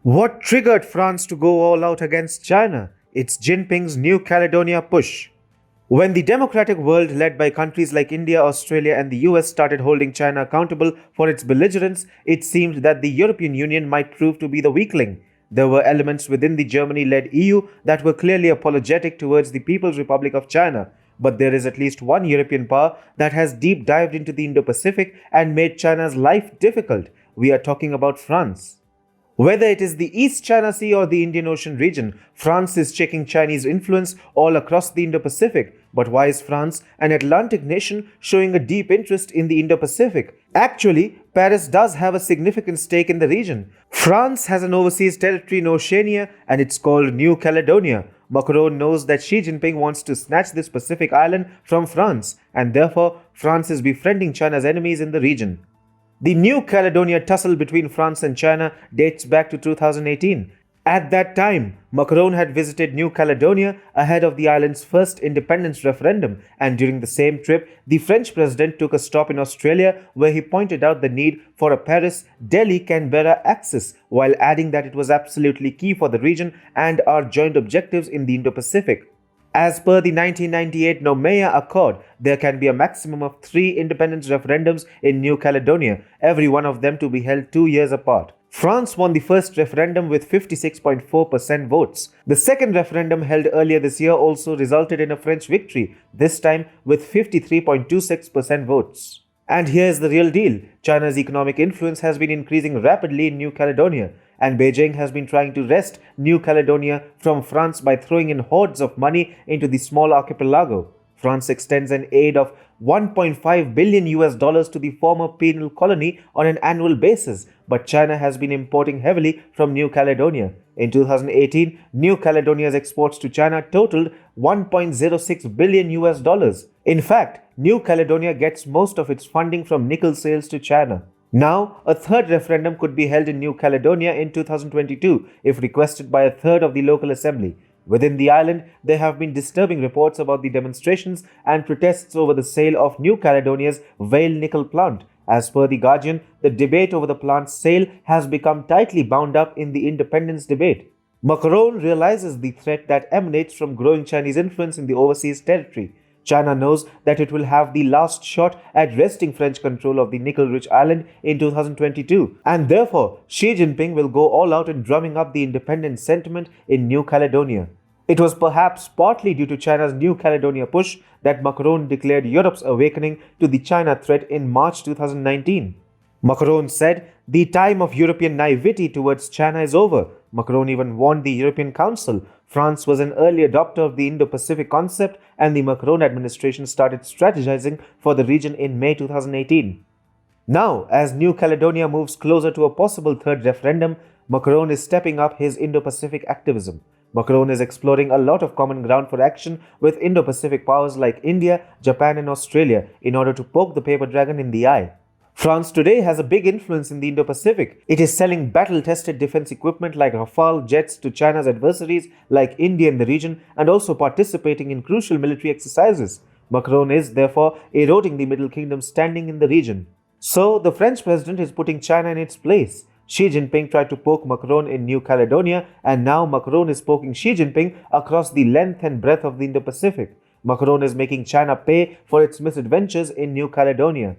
What triggered France to go all out against China? It's Jinping's New Caledonia push. When the democratic world, led by countries like India, Australia, and the US, started holding China accountable for its belligerence, it seemed that the European Union might prove to be the weakling. There were elements within the Germany led EU that were clearly apologetic towards the People's Republic of China. But there is at least one European power that has deep dived into the Indo Pacific and made China's life difficult. We are talking about France. Whether it is the East China Sea or the Indian Ocean region, France is checking Chinese influence all across the Indo-Pacific. But why is France, an Atlantic nation, showing a deep interest in the Indo-Pacific? Actually, Paris does have a significant stake in the region. France has an overseas territory in Oceania and it's called New Caledonia. Macron knows that Xi Jinping wants to snatch this Pacific island from France, and therefore France is befriending China's enemies in the region. The New Caledonia tussle between France and China dates back to 2018. At that time, Macron had visited New Caledonia ahead of the island's first independence referendum, and during the same trip, the French president took a stop in Australia where he pointed out the need for a Paris-Delhi-Canberra axis, while adding that it was absolutely key for the region and our joint objectives in the Indo-Pacific. As per the 1998 Noumea Accord, there can be a maximum of 3 independence referendums in New Caledonia, every one of them to be held 2 years apart. France won the first referendum with 56.4% votes. The second referendum held earlier this year also resulted in a French victory, this time with 53.26% votes. And here's the real deal. China's economic influence has been increasing rapidly in New Caledonia, and Beijing has been trying to wrest New Caledonia from France by throwing in hordes of money into the small archipelago. France extends an aid of $1.5 billion to the former penal colony on an annual basis, but China has been importing heavily from New Caledonia. In 2018, New Caledonia's exports to China totaled $1.06 billion. In fact, New Caledonia gets most of its funding from nickel sales to China. Now, a third referendum could be held in New Caledonia in 2022 if requested by a third of the local assembly. Within the island, there have been disturbing reports about the demonstrations and protests over the sale of New Caledonia's Vale nickel plant. As per The Guardian, the debate over the plant's sale has become tightly bound up in the independence debate. Macron realizes the threat that emanates from growing Chinese influence in the overseas territory. China knows that it will have the last shot at wresting French control of the nickel-rich island in 2022, and therefore Xi Jinping will go all out in drumming up the independence sentiment in New Caledonia. It was perhaps partly due to China's New Caledonia push that Macron declared Europe's awakening to the China threat in March 2019. Macron said, "The time of European naivety towards China is over." Macron even warned the European Council. France was an early adopter of the Indo-Pacific concept, and the Macron administration started strategizing for the region in May 2018. Now, as New Caledonia moves closer to a possible third referendum, Macron is stepping up his Indo-Pacific activism. Macron is exploring a lot of common ground for action with Indo-Pacific powers like India, Japan, and Australia in order to poke the paper dragon in the eye. France today has a big influence in the Indo-Pacific. It is selling battle-tested defense equipment like Rafale jets to China's adversaries like India in the region, and also participating in crucial military exercises. Macron is, therefore, eroding the Middle Kingdom's standing in the region. So, the French president is putting China in its place. Xi Jinping tried to poke Macron in New Caledonia, and now Macron is poking Xi Jinping across the length and breadth of the Indo-Pacific. Macron is making China pay for its misadventures in New Caledonia.